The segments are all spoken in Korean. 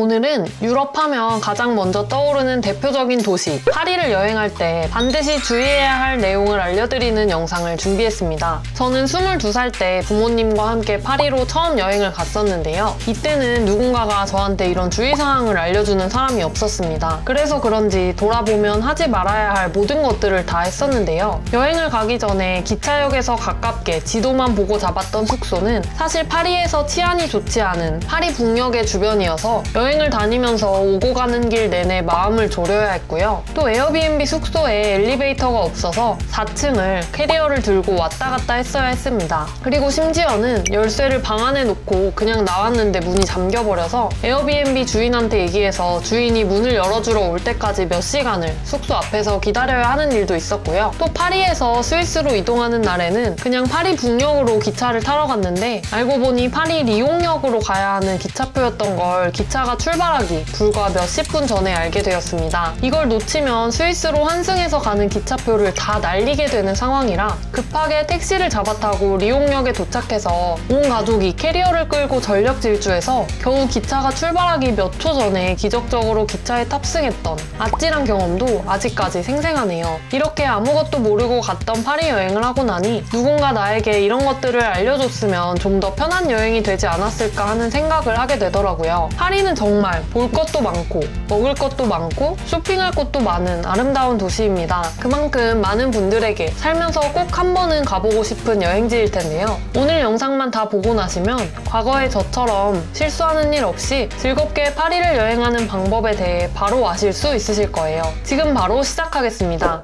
오늘은 유럽하면 가장 먼저 떠오르는 대표적인 도시 파리를 여행할 때 반드시 주의해야 할 내용을 알려드리는 영상을 준비했습니다. 저는 22살 때 부모님과 함께 파리로 처음 여행을 갔었는데요. 이때는 누군가가 저한테 이런 주의사항을 알려주는 사람이 없었습니다. 그래서 그런지 돌아보면 하지 말아야 할 모든 것들을 다 했었는데요. 여행을 가기 전에 기차역에서 가깝게 지도만 보고 잡았던 숙소는 사실 파리에서 치안이 좋지 않은 파리 북녘의 주변이어서 여행을 다니면서 오고 가는 길 내내 마음을 졸여야 했고요. 또 에어비앤비 숙소에 엘리베이터가 없어서 4층을 캐리어를 들고 왔다 갔다 했어야 했습니다. 그리고 심지어는 열쇠를 방 안에 놓고 그냥 나왔는데 문이 잠겨버려서 에어비앤비 주인한테 얘기해서 주인이 문을 열어주러 올 때까지 몇 시간을 숙소 앞에서 기다려야 하는 일도 있었고요. 또 파리에서 스위스로 이동하는 날에는 그냥 파리 북녘으로 기차를 타러 갔는데 알고 보니 파리 리옹역으로 가야 하는 기차표였던 걸 기차가 출발하기 불과 몇십 분 전에 알게 되었습니다. 이걸 놓치면 스위스로 환승해서 가는 기차표를 다 날리게 되는 상황이라 급하게 택시를 잡아타고 리옹역에 도착해서 온 가족이 캐리어를 끌고 전력 질주해서 겨우 기차가 출발하기 몇 초 전에 기적적으로 기차에 탑승했던 아찔한 경험도 아직까지 생생하네요. 이렇게 아무것도 모르고 갔던 파리 여행을 하고 나니 누군가 나에게 이런 것들을 알려줬으면 좀 더 편한 여행이 되지 않았을까 하는 생각을 하게 되더라고요. 파리는 정말 볼 것도 많고 먹을 것도 많고 쇼핑할 곳도 많은 아름다운 도시입니다. 그만큼 많은 분들에게 살면서 꼭 한 번은 가보고 싶은 여행지일 텐데요. 오늘 영상만 다 보고 나시면 과거의 저처럼 실수하는 일 없이 즐겁게 파리를 여행하는 방법에 대해 바로 아실 수 있으실 거예요. 지금 바로 시작하겠습니다.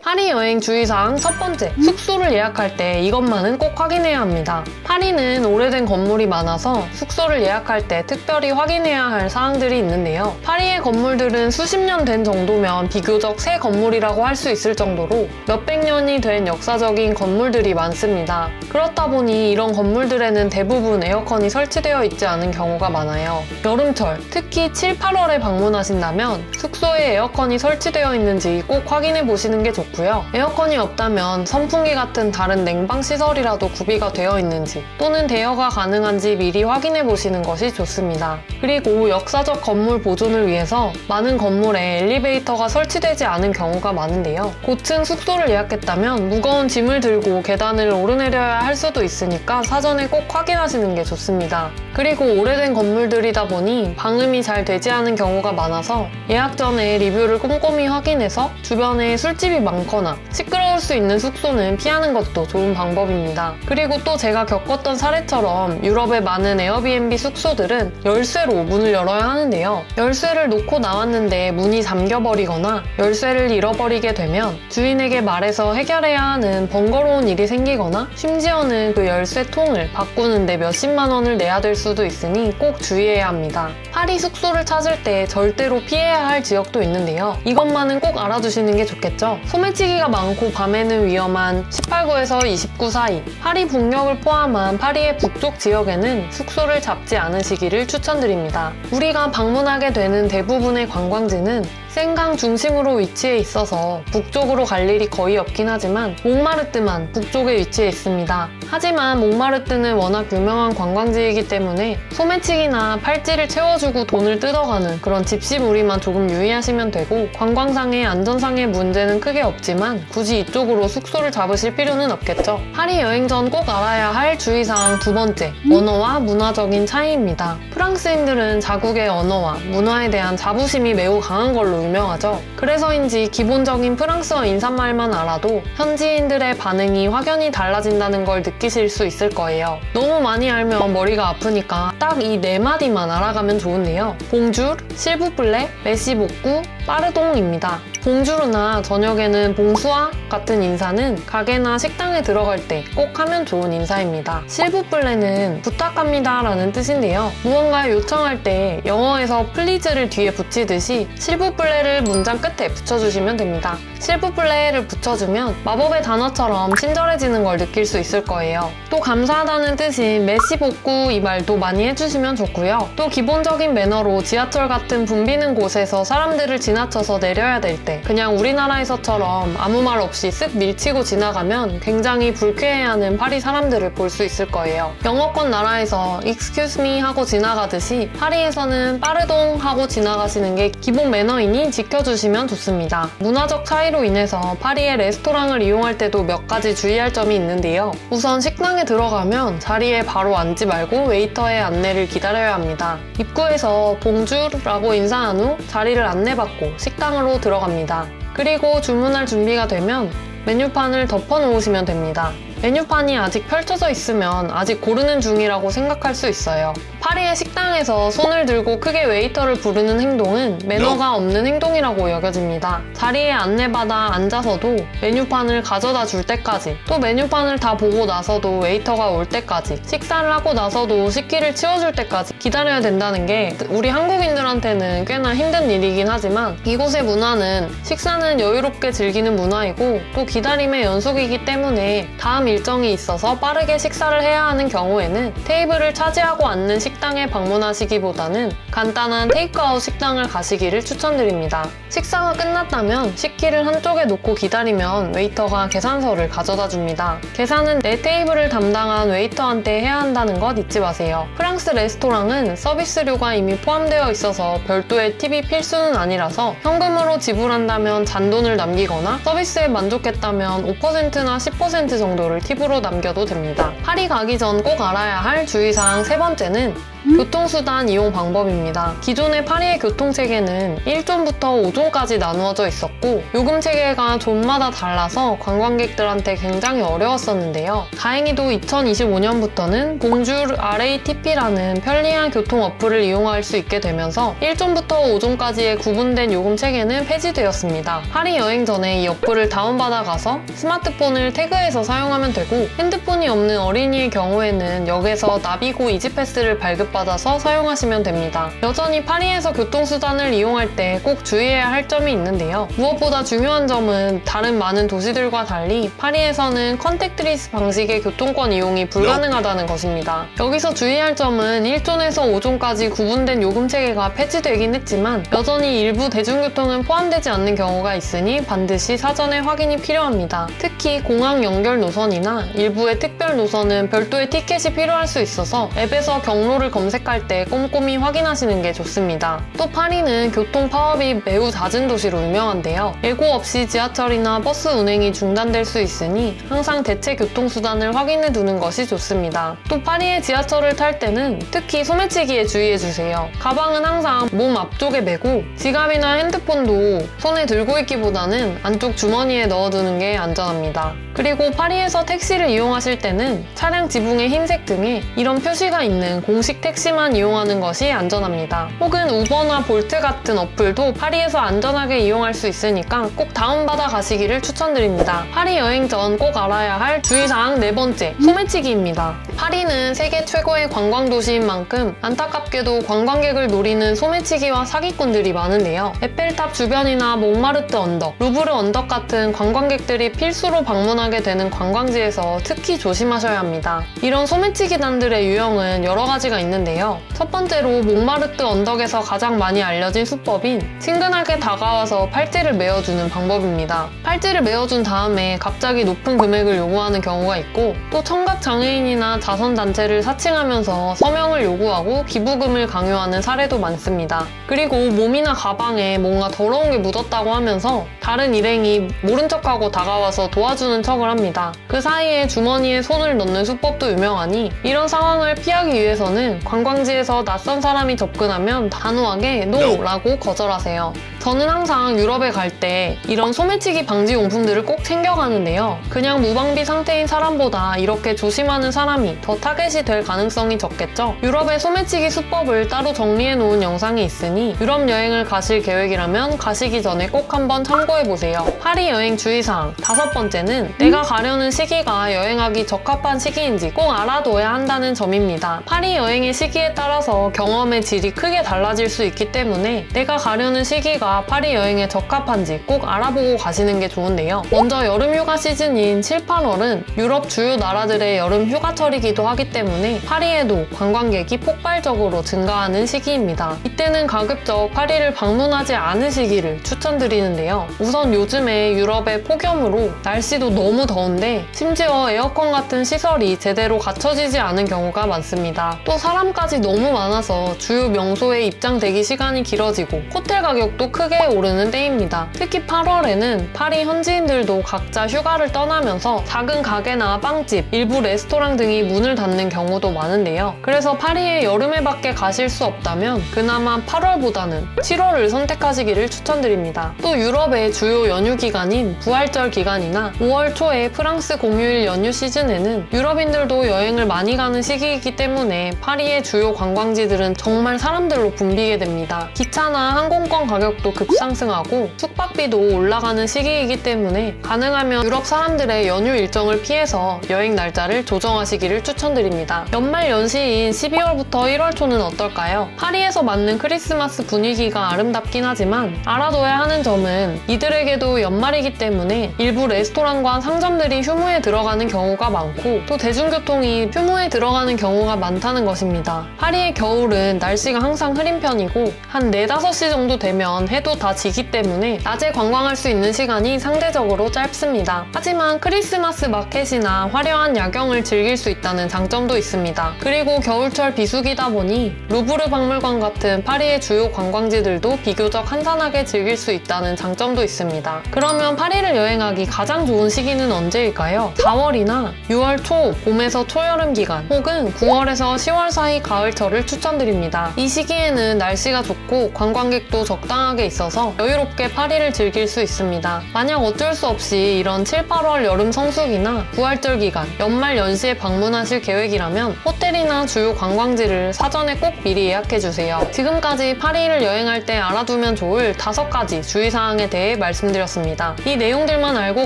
파리 여행 주의사항 첫 번째, 숙소를 예약할 때 이것만은 꼭 확인해야 합니다. 파리는 오래된 건물이 많아서 숙소를 예약할 때 특별히 확인해야 할 사항들이 있는데요. 파리의 건물들은 수십 년 된 정도면 비교적 새 건물이라고 할 수 있을 정도로 몇백 년이 된 역사적인 건물들이 많습니다. 그렇다 보니 이런 건물들에는 대부분 에어컨이 설치되어 있지 않은 경우가 많아요. 여름철, 특히 7, 8월에 방문하신다면 숙소에 에어컨이 설치되어 있는지 꼭 확인해 보시는 게 좋고요. 에어컨이 없다면 선풍기 같은 다른 냉방 시설이라도 구비가 되어 있는지 또는 대여가 가능한지 미리 확인해 보시는 것이 좋습니다. 그리고 역사적 건물 보존을 위해서 많은 건물에 엘리베이터가 설치되지 않은 경우가 많은데요. 고층 숙소를 예약했다면 무거운 짐을 들고 계단을 오르내려야 할 수도 있으니까 사전에 꼭 확인하시는 게 좋습니다. 그리고 오래된 건물들이다 보니 방음이 잘 되지 않은 경우가 많아서 예약 전에 리뷰를 꼼꼼히 확인해서 주변에 술집이 많거나 시끄러울 수 있는 숙소는 피하는 것도 좋은 방법입니다. 그리고 또 제가 겪었던 사례처럼 유럽의 많은 에어비앤비 숙소들은 열쇠로 문을 열어야 하는데요. 열쇠를 놓고 나왔는데 문이 잠겨버리거나 열쇠를 잃어버리게 되면 주인에게 말해서 해결해야 하는 번거로운 일이 생기거나 심지어는 그 열쇠통을 바꾸는데 몇십만 원을 내야 될 수도 있으니 꼭 주의해야 합니다. 파리 숙소를 찾을 때 절대로 피해야 할 지역도 있는데요. 이것만은 꼭 알아두시는 게 좋겠죠. 소매치기가 많고 밤에는 위험한 18구에서 29 사이, 파리 북녘을 포함한 파리의 북쪽 지역에는 숙소를 잡지 않으시기를 추천드립니다. 우리가 방문하게 되는 대부분의 관광지는 생강 중심으로 위치해 있어서 북쪽으로 갈 일이 거의 없긴 하지만 몽마르트만 북쪽에 위치해 있습니다. 하지만 몽마르트는 워낙 유명한 관광지이기 때문에 소매치기나 팔찌를 채워주고 돈을 뜯어가는 그런 집시무리만 조금 유의하시면 되고 관광상의 안전상의 문제는 크게 없지만 굳이 이쪽으로 숙소를 잡으실 필요는 없겠죠. 파리 여행 전 꼭 알아야 할 주의사항 두 번째, 언어와 문화적인 차이입니다. 프랑스인들은 자국의 언어와 문화에 대한 자부심이 매우 강한 걸로 유명하죠. 그래서인지 기본적인 프랑스어 인사말만 알아도 현지인들의 반응이 확연히 달라진다는 걸 느끼실 수 있을 거예요. 너무 많이 알면 머리가 아프니까 딱 이 네 마디만 알아가면 좋은데요. 봉주르, 실부플레, 메시복구, 빠르동입니다. 봉주르나 저녁에는 봉수아 같은 인사는 가게나 식당에 들어갈 때 꼭 하면 좋은 인사입니다. 실부플레는 부탁합니다 라는 뜻인데요. 무언가를 요청할 때 영어에서 플리즈를 뒤에 붙이듯이 실부플레를 문장 끝에 붙여주시면 됩니다. 실부플레를 붙여주면 마법의 단어처럼 친절해지는 걸 느낄 수 있을 거예요. 또 감사하다는 뜻인 메시복구 이 말도 많이 해주시면 좋고요. 또 기본적인 매너로 지하철 같은 붐비는 곳에서 사람들을 지나쳐서 내려야 될 때 그냥 우리나라에서처럼 아무 말 없이 쓱 밀치고 지나가면 굉장히 불쾌해하는 파리 사람들을 볼 수 있을 거예요. 영어권 나라에서 excuse me 하고 지나가듯이 파리에서는 빠르동 하고 지나가시는 게 기본 매너이니 지켜주시면 좋습니다. 문화적 차이로 인해서 파리의 레스토랑을 이용할 때도 몇 가지 주의할 점이 있는데요. 우선 식당에 들어가면 자리에 바로 앉지 말고 웨이터의 안내를 기다려야 합니다. 입구에서 봉주라고 인사한 후 자리를 안내받고 식당으로 들어갑니다. 그리고 주문할 준비가 되면 메뉴판을 덮어 놓으시면 됩니다. 메뉴판이 아직 펼쳐져 있으면 아직 고르는 중이라고 생각할 수 있어요. 파리의 식당에서 손을 들고 크게 웨이터를 부르는 행동은 매너가 없는 행동이라고 여겨집니다. 자리에 안내받아 앉아서도 메뉴판을 가져다 줄 때까지, 또 메뉴판을 다 보고 나서도 웨이터가 올 때까지, 식사를 하고 나서도 식기를 치워줄 때까지 기다려야 된다는 게 우리 한국인들한테는 꽤나 힘든 일이긴 하지만 이곳의 문화는 식사는 여유롭게 즐기는 문화이고 또 기다림의 연속이기 때문에 다음 일정이 있어서 빠르게 식사를 해야 하는 경우에는 테이블을 차지하고 앉는 식당에 방문하시기보다는 간단한 테이크아웃 식당을 가시기를 추천드립니다. 식사가 끝났다면 식기를 한쪽에 놓고 기다리면 웨이터가 계산서를 가져다 줍니다. 계산은 내 테이블을 담당한 웨이터한테 해야 한다는 것 잊지 마세요. 프랑스 레스토랑은 서비스료가 이미 포함되어 있어서 별도의 팁이 필수는 아니라서 현금으로 지불한다면 잔돈을 남기거나 서비스에 만족했다면 5%나 10% 정도를 팁으로 남겨도 됩니다. 파리 가기 전 꼭 알아야 할 주의사항 세 번째는 교통수단 이용 방법입니다. 기존의 파리의 교통체계는 1존부터 5존까지 나누어져 있었고 요금체계가 존마다 달라서 관광객들한테 굉장히 어려웠었는데요. 다행히도 2025년부터는 봉주르 RATP라는 편리한 교통 어플을 이용할 수 있게 되면서 1존부터 5존까지의 구분된 요금체계는 폐지되었습니다. 파리 여행 전에 이 어플을 다운받아가서 스마트폰을 태그해서 사용하면 되고 핸드폰이 없는 어린이의 경우에는 역에서 나비고 이지패스를 발급받아서 사용하시면 됩니다. 여전히 파리에서 교통수단을 이용할 때 꼭 주의해야 할 점이 있는데요. 무엇보다 중요한 점은 다른 많은 도시들과 달리 파리에서는 컨택트리스 방식의 교통권 이용이 불가능하다는 것입니다. 여기서 주의할 점은 1존에서 5존까지 구분된 요금체계가 폐지되긴 했지만 여전히 일부 대중교통은 포함되지 않는 경우가 있으니 반드시 사전에 확인이 필요합니다. 특히 공항 연결 노선이나 일부의 특별 노선은 별도의 티켓이 필요할 수 있어서 앱에서 경로를 검색할 때 꼼꼼히 확인하시는 게 좋습니다. 또 파리는 교통 파업이 매우 잦은 도시로 유명한데요. 예고 없이 지하철이나 버스 운행이 중단될 수 있으니 항상 대체 교통수단을 확인해 두는 것이 좋습니다. 또 파리의 지하철을 탈 때는 특히 소매치기에 주의해주세요. 가방은 항상 몸 앞쪽에 메고 지갑이나 핸드폰도 손에 들고 있기보다는 안쪽 주머니에 넣어두는 게 안전합니다. 그리고 파리에서 택시를 이용하실 때는 차량 지붕의 흰색 등에 이런 표시가 있는 공식 택시만 이용하는 것이 안전합니다. 혹은 우버나 볼트 같은 어플도 파리에서 안전하게 이용할 수 있으니까 꼭 다운받아 가시기를 추천드립니다. 파리 여행 전 꼭 알아야 할 주의사항 네 번째, 소매치기입니다. 파리는 세계 최고의 관광도시인 만큼 안타깝게도 관광객을 노리는 소매치기와 사기꾼들이 많은데요. 에펠탑 주변이나 몽마르트 언덕, 루브르 언덕 같은 관광객들이 필수로 방문하게 되는 관광지에서 특히 조심하셔야 합니다. 이런 소매치기단들의 유형은 여러 가지가 있는데요. 첫 번째로 몽마르트 언덕에서 가장 많이 알려진 수법인 친근하게 다가와서 팔찌를 메어주는 방법입니다. 팔찌를 메어준 다음에 갑자기 높은 금액을 요구하는 경우가 있고 또 청각장애인이나 자선단체를 사칭하면서 서명을 요구하고 기부금을 강요하는 사례도 많습니다. 그리고 몸이나 가방에 뭔가 더러운 게 묻었다고 하면서 다른 일행이 모른 척하고 다가와서 도와주는 척을 합니다. 그 사이에 주머니에 손을 넣는 수법도 유명하니 이런 상황을 피하기 위해서는 관광지에서 낯선 사람이 접근하면 단호하게 NO라고 거절하세요. 저는 항상 유럽에 갈 때 이런 소매치기 방지 용품들을 꼭 챙겨가는데요. 그냥 무방비 상태인 사람보다 이렇게 조심하는 사람이 더 타겟이 될 가능성이 적겠죠? 유럽의 소매치기 수법을 따로 정리해놓은 영상이 있으니 유럽 여행을 가실 계획이라면 가시기 전에 꼭 한번 참고해보세요. 파리 여행 주의사항 다섯 번째는 내가 가려는 시기가 여행하기 적합한 시기인지 꼭 알아둬야 한다는 점입니다. 파리 여행의 시기에 따라서 경험의 질이 크게 달라질 수 있기 때문에 내가 가려는 시기가 휴가가 파리 여행에 적합한지 꼭 알아보고 가시는 게 좋은데요. 먼저 여름 휴가 시즌인 7, 8월은 유럽 주요 나라들의 여름 휴가철이기도 하기 때문에 파리에도 관광객이 폭발적으로 증가하는 시기입니다. 이때는 가급적 파리를 방문하지 않으시기를 추천드리는데요. 우선 요즘에 유럽의 폭염으로 날씨도 너무 더운데 심지어 에어컨 같은 시설이 제대로 갖춰지지 않은 경우가 많습니다. 또 사람까지 너무 많아서 주요 명소에 입장 대기 시간이 길어지고 호텔 가격도 크게 오르는 때입니다. 특히 8월에는 파리 현지인들도 각자 휴가를 떠나면서 작은 가게나 빵집, 일부 레스토랑 등이 문을 닫는 경우도 많은데요. 그래서 파리에 여름에 밖에 가실 수 없다면 그나마 8월보다는 7월을 선택하시기를 추천드립니다. 또 유럽의 주요 연휴 기간인 부활절 기간이나 5월 초에 프랑스 공휴일 연휴 시즌에는 유럽인들도 여행을 많이 가는 시기이기 때문에 파리의 주요 관광지들은 정말 사람들로 붐비게 됩니다. 기차나 항공권 가격도 급상승하고 숙박비도 올라가는 시기이기 때문에 가능하면 유럽 사람들의 연휴 일정을 피해서 여행 날짜를 조정하시기를 추천드립니다. 연말 연시인 12월부터 1월 초는 어떨까요? 파리에서 맞는 크리스마스 분위기가 아름답긴 하지만 알아둬야 하는 점은 이들에게도 연말이기 때문에 일부 레스토랑과 상점들이 휴무에 들어가는 경우가 많고 또 대중교통이 휴무에 들어가는 경우가 많다는 것입니다. 파리의 겨울은 날씨가 항상 흐린 편이고 한 4, 5시 정도 되면 해도 다 지기 때문에 낮에 관광할 수 있는 시간이 상대적으로 짧습니다. 하지만 크리스마스 마켓이나 화려한 야경을 즐길 수 있다는 장점도 있습니다. 그리고 겨울철 비수기다 보니 루브르 박물관 같은 파리의 주요 관광지들도 비교적 한산하게 즐길 수 있다는 장점도 있습니다. 그러면 파리를 여행하기 가장 좋은 시기는 언제일까요? 4월이나 6월 초, 봄에서 초여름 기간 혹은 9월에서 10월 사이 가을철을 추천드립니다. 이 시기에는 날씨가 좋고 관광객도 적당하게 있어서 여유롭게 파리를 즐길 수 있습니다. 만약 어쩔 수 없이 이런 7, 8월 여름 성수기나 부활절 기간, 연말 연시에 방문하실 계획이라면 호텔이나 주요 관광지를 사전에 꼭 미리 예약해주세요. 지금까지 파리를 여행할 때 알아두면 좋을 5가지 주의사항에 대해 말씀드렸습니다. 이 내용들만 알고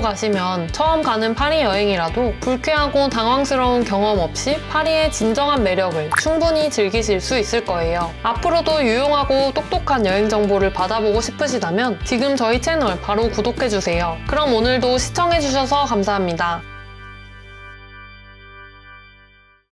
가시면 처음 가는 파리 여행이라도 불쾌하고 당황스러운 경험 없이 파리의 진정한 매력을 충분히 즐기실 수 있을 거예요. 앞으로도 유용하고 똑똑한 여행 정보를 받아보고 싶으시다면 지금 저희 채널 바로 구독해주세요. 그럼 오늘도 시청해주셔서 감사합니다.